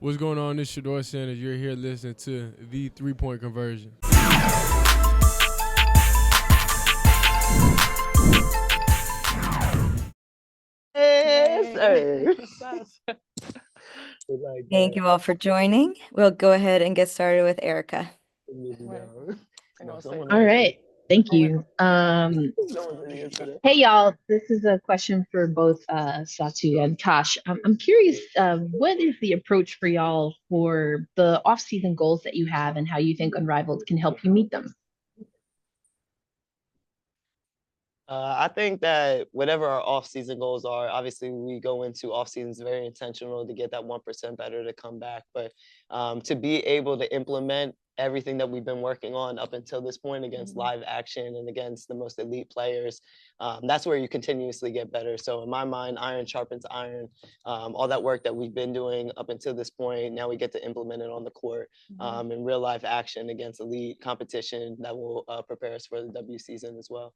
What's going on? This is Shador Sanders. You're here listening to The 3-Point Conversion. Yes, sir. Thank you all for joining. We'll go ahead and get started with Erica. All right. Thank you. Hey, y'all. This is a question for both Satu and Tosh. I'm curious, what is the approach for y'all for the off-season goals that you have and how you think Unrivaled can help you meet them? I think that whatever our off-season goals are, obviously we go into off-seasons very intentional to get that 1% better to come back. But to be able to implement everything that we've been working on up until this point against live action and against the most elite players, that's where you continuously get better. So in my mind, iron sharpens iron. All that work that we've been doing up until this point, now we get to implement it on the court in real life action against elite competition that will prepare us for the W season as well.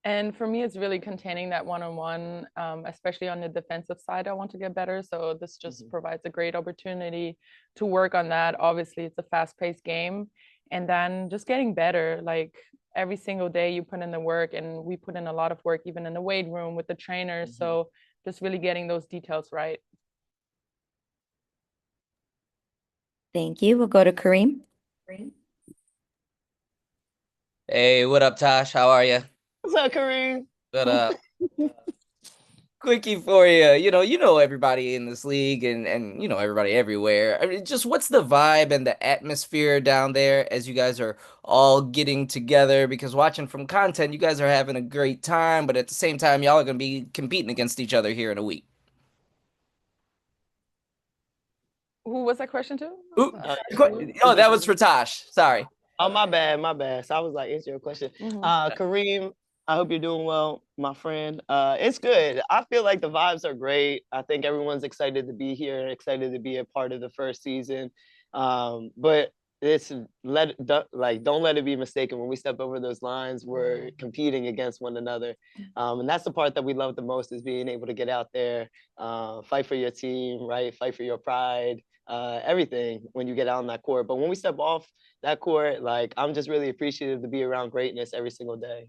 And for me, it's really containing that one-on-one, especially on the defensive side. I want to get better. So this just provides a great opportunity to work on that. Obviously, it's a fast-paced game. And then just getting better, like every single day you put in the work, and we put in a lot of work, even in the weight room with the trainers. So just really getting those details right. Thank you. We'll go to Kareem. Hey, what up, Tosh? How are you? What's up, Kareem? What up? Quickie for you. You know everybody in this league and everybody everywhere. I mean, just what's the vibe and the atmosphere down there as you guys are all getting together? Because watching from content, you guys are having a great time, but at the same time, y'all are going to be competing against each other here in a week. Who was that question to? Oh, that was for Tosh. Sorry. Oh, my bad. So I was like, answer your question. Kareem, I hope you're doing well, my friend. It's good. I feel like the vibes are great. I think everyone's excited to be here and excited to be a part of the first season. But don't let it be mistaken. When we step over those lines, we're competing against one another. And that's the part that we love the most, is being able to get out there, fight for your team, right? Fight for your pride, everything when you get out on that court. But when we step off that court, like, I'm just really appreciative to be around greatness every single day.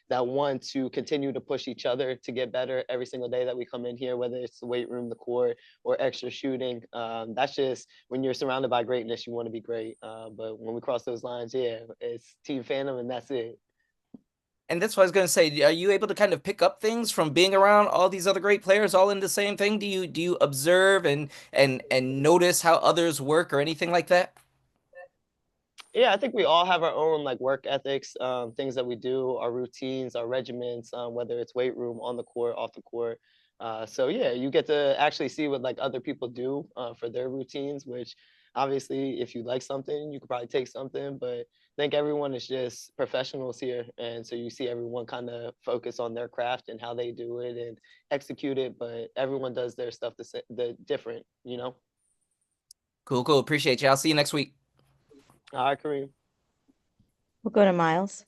That want to continue to push each other to get better every single day that we come in here, whether it's the weight room, the court, or extra shooting. That's just, when you're surrounded by greatness, you want to be great. But when we cross those lines, it's Team Phantom, and that's it. And that's what I was going to say. Are you able to kind of pick up things from being around all these other great players all in the same thing? Do you observe and notice how others work or anything like that? Yeah, I think we all have our own like work ethics, things that we do, our routines, our regiments, whether it's weight room, on the court, off the court. So yeah, you get to actually see what like other people do for their routines, which obviously if you like something, you could probably take something, but I think everyone is just professionals here. And so you see everyone kind of focus on their craft and how they do it and execute it, but everyone does their stuff the different, you know? Cool. Appreciate you. I'll see you next week. All right, Kareem. We'll go to Miles.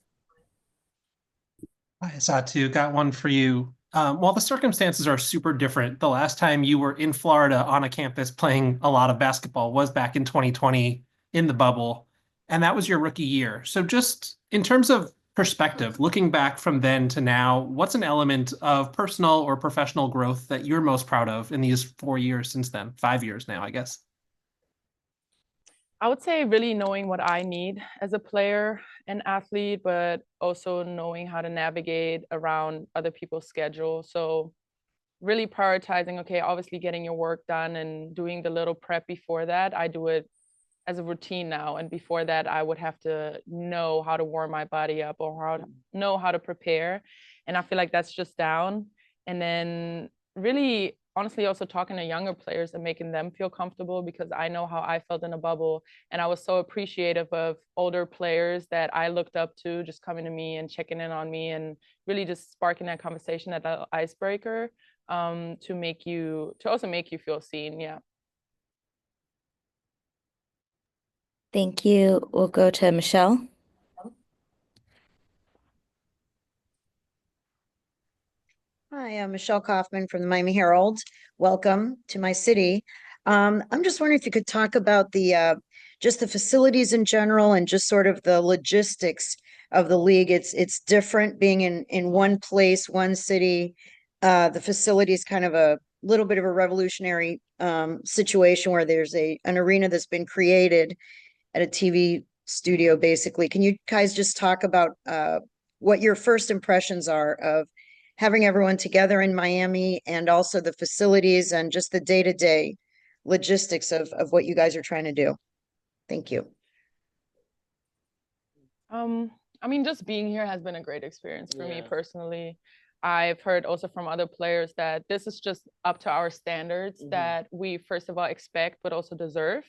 Hi, Satou. Got one for you. While the circumstances are super different, the last time you were in Florida on a campus playing a lot of basketball was back in 2020 in the bubble, and that was your rookie year. So just in terms of perspective, looking back from then to now, what's an element of personal or professional growth that you're most proud of in these 4 years since then? 5 years now, I guess. I would say really knowing what I need as a player and athlete, but also knowing how to navigate around other people's schedule. So really prioritizing, okay, obviously getting your work done and doing the little prep before that. I do it as a routine now. And before that, I would have to know how to warm my body up or know how to prepare. And I feel like that's just down. And then really, honestly, also talking to younger players and making them feel comfortable, because I know how I felt in a bubble. And I was so appreciative of older players that I looked up to, just coming to me and checking in on me and really just sparking that conversation, that icebreaker, to also make you feel seen. Yeah. Thank you. We'll go to Michelle. Hi, I'm Michelle Kaufman from the Miami Herald. Welcome to my city. I'm just wondering if you could talk about the just the facilities in general and just sort of the logistics of the league. It's different being in one place, one city. The facility is kind of a little bit of a revolutionary situation where there's an arena that's been created at a TV studio, basically. Can you guys just talk about what your first impressions are of having everyone together in Miami and also the facilities and just the day-to-day logistics of what you guys are trying to do? Thank you. I mean, just being here has been a great experience for me Yeah. personally. I've heard also from other players that this is just up to our standards that we first of all expect, but also deserve.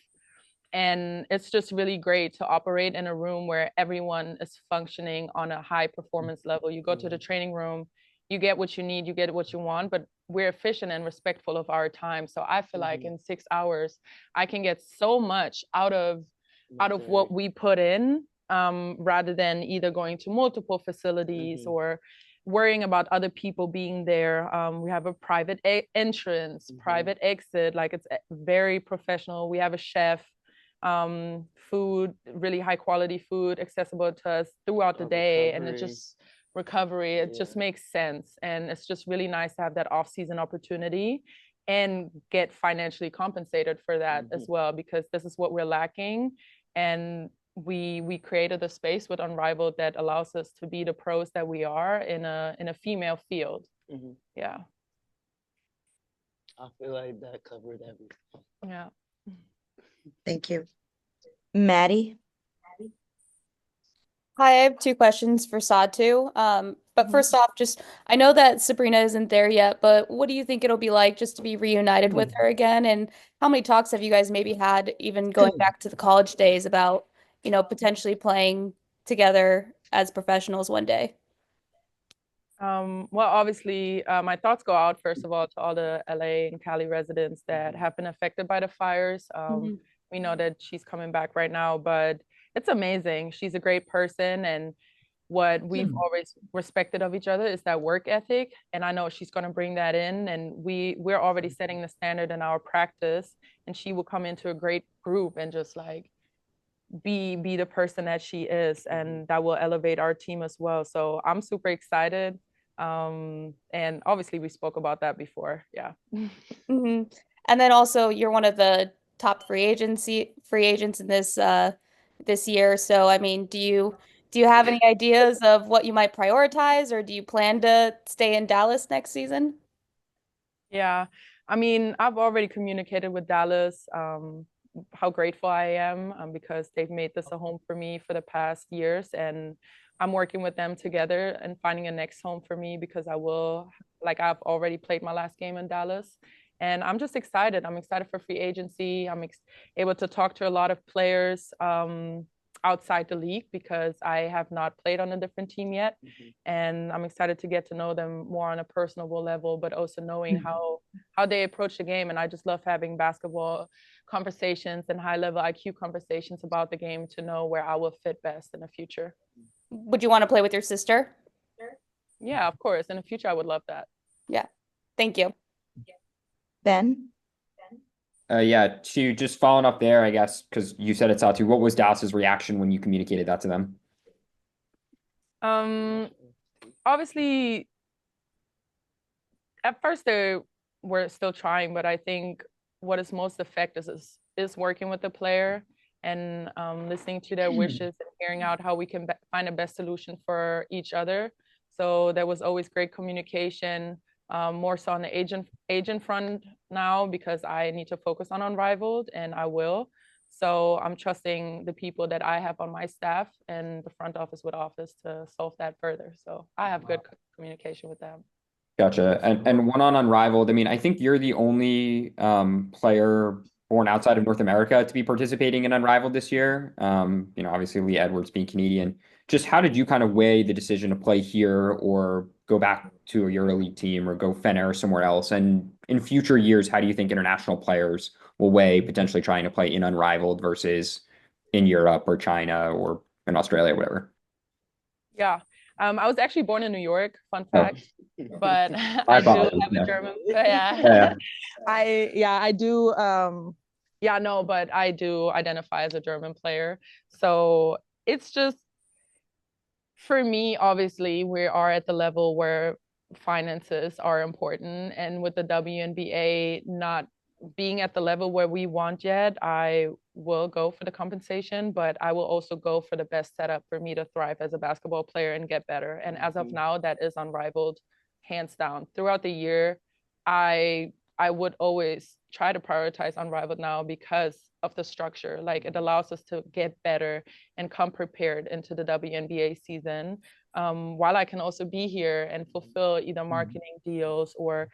And it's just really great to operate in a room where everyone is functioning on a high performance level. You go to the training room, you get what you need, you get what you want, but we're efficient and respectful of our time. So I feel like in 6 hours, I can get so much out of what we put in, rather than either going to multiple facilities or worrying about other people being there. We have a private entrance, private exit, like it's very professional. We have a chef, food, really high quality food accessible to us throughout the day. And it just recovery, it just makes sense. And it's just really nice to have that off-season opportunity and get financially compensated for that as well, because this is what we're lacking. And we created a space with Unrivaled that allows us to be the pros that we are in a female field. Yeah. I feel like that covered everything. Yeah. Thank you. Maddie? Hi, I have two questions for Satou. But first off, just I know that Sabrina isn't there yet, but what do you think it'll be like just to be reunited with her again? And how many talks have you guys maybe had, even going back to the college days, about, potentially playing together as professionals one day? Well, obviously, my thoughts go out, first of all, to all the LA and Cali residents that have been affected by the fires. We know that she's coming back right now, but it's amazing. She's a great person. And what we've always respected of each other is that work ethic. And I know she's going to bring that in. And we're already setting the standard in our practice. And she will come into a great group and just like be the person that she is. And that will elevate our team as well. So I'm super excited. And obviously we spoke about that before. Yeah. And then also you're one of the top free agents in this year. So I mean, do you have any ideas of what you might prioritize, or do you plan to stay in Dallas next season? Yeah, I mean, I've already communicated with Dallas how grateful I am, because they've made this a home for me for the past years, and I'm working with them together and finding a next home for me, because I've already played my last game in Dallas. And I'm just excited. I'm excited for free agency. I'm able to talk to a lot of players outside the league, because I have not played on a different team yet. And I'm excited to get to know them more on a personable level, but also knowing how they approach the game. And I just love having basketball conversations and high level IQ conversations about the game to know where I will fit best in the future. Would you want to play with your sister? Yeah, of course. In the future, I would love that. Yeah. Thank you. Ben? Yeah, to just following up there, I guess, because you said it's Satou, what was Dallas's reaction when you communicated that to them? Obviously, at first they were still trying, but I think what is most effective is working with the player and listening to their wishes and hearing out how we can find the best solution for each other. So there was always great communication. More so on the agent front now, because I need to focus on Unrivaled, and I will. So I'm trusting the people that I have on my staff and the front office with office to solve that further. So I have good communication with them. Gotcha. And one on Unrivaled, I mean, I think you're the only player born outside of North America to be participating in Unrivaled this year. Obviously Lee Edwards being Canadian. Just how did you kind of weigh the decision to play here or go back to your elite team or go Fener somewhere else? And in future years, how do you think international players will weigh potentially trying to play in Unrivaled versus in Europe or China or in Australia, whatever? Yeah, I was actually born in New York, fun Oh, fact, but my I do apologies. have a Yeah. German. Yeah. Yeah. I do. Yeah, no, but I do identify as a German player. So it's just, for me, obviously, we are at the level where finances are important. And with the WNBA not being at the level where we want yet, I will go for the compensation, but I will also go for the best setup for me to thrive as a basketball player and get better. And as of now, that is Unrivaled, hands down. Throughout the year, I would always try to prioritize Unrivaled now because of the structure. Like, it allows us to get better and come prepared into the WNBA season, while I can also be here and fulfill either marketing deals or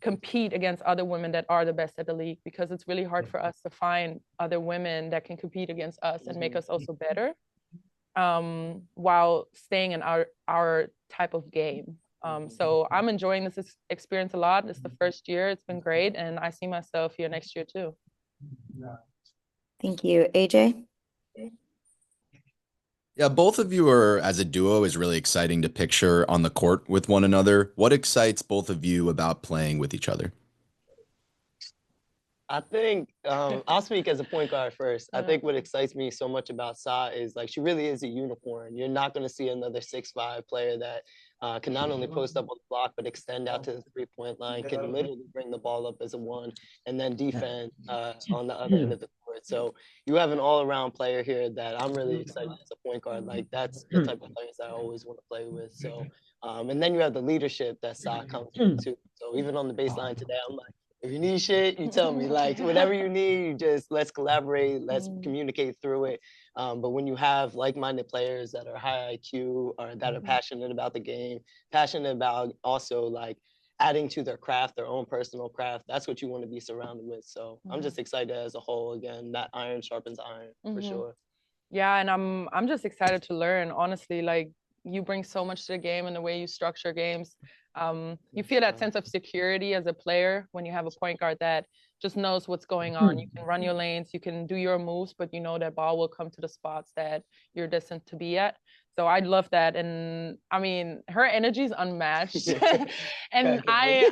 compete against other women that are the best at the league, because it's really hard for us to find other women that can compete against us and make us also better, while staying in our type of game. So I'm enjoying this experience a lot. It's the first year. It's been great. And I see myself here next year too. Thank you. AJ? Yeah, both of you are, as a duo, is really exciting to picture on the court with one another. What excites both of you about playing with each other? I think I'll speak as a point guard first. I Yeah. think what excites me so much about Sa is, like, she really is a unicorn. You're not going to see another 6'5" player that can not only post up on the block, but extend out to the three-point line, can literally bring the ball up as a one, and then defend on the other end of the court. So you have an all-around player here that I'm really excited as a point guard. Like, that's the type of players that I always want to play with. So, and then you have the leadership that Sa comes with too. So even on the baseline today, I'm like, if you need shit, you tell me. Like, whatever you need, you just, let's collaborate, let's communicate through it. But when you have like-minded players that are high IQ or that are passionate about the game, passionate about also like adding to their craft, their own personal craft, that's what you want to be surrounded with. So I'm just excited as a whole. Again, that iron sharpens iron for sure. Yeah, and I'm just excited to learn. Honestly, like, you bring so much to the game and the way you structure games. You feel that sense of security as a player when you have a point guard that just knows what's going on. You can run your lanes, you can do your moves, but you know that ball will come to the spots that you're destined to be at. So I love that. And I mean, her energy is unmatched. And yeah,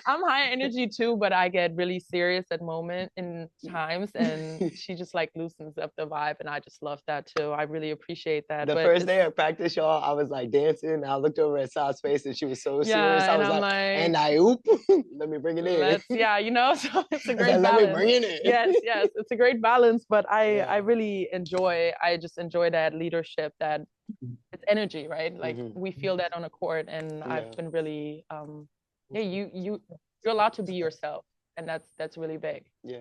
I'm high energy too, but I get really serious at times, and she just like loosens up the vibe, and I just love that too. I really appreciate that. The first day of practice, y'all, I was like dancing, and I looked over at Sa's face, and she was so serious. I and was I'm like, and I oop, let me bring it in. So it's a great Let balance. me bring it in. Yes, it's a great balance, but I really just enjoy that leadership, that it's energy, right? Like, we feel that on a court, and I've been really, you're allowed to be yourself, and that's really big. Yeah.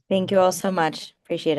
Thank you all so much. Appreciate it.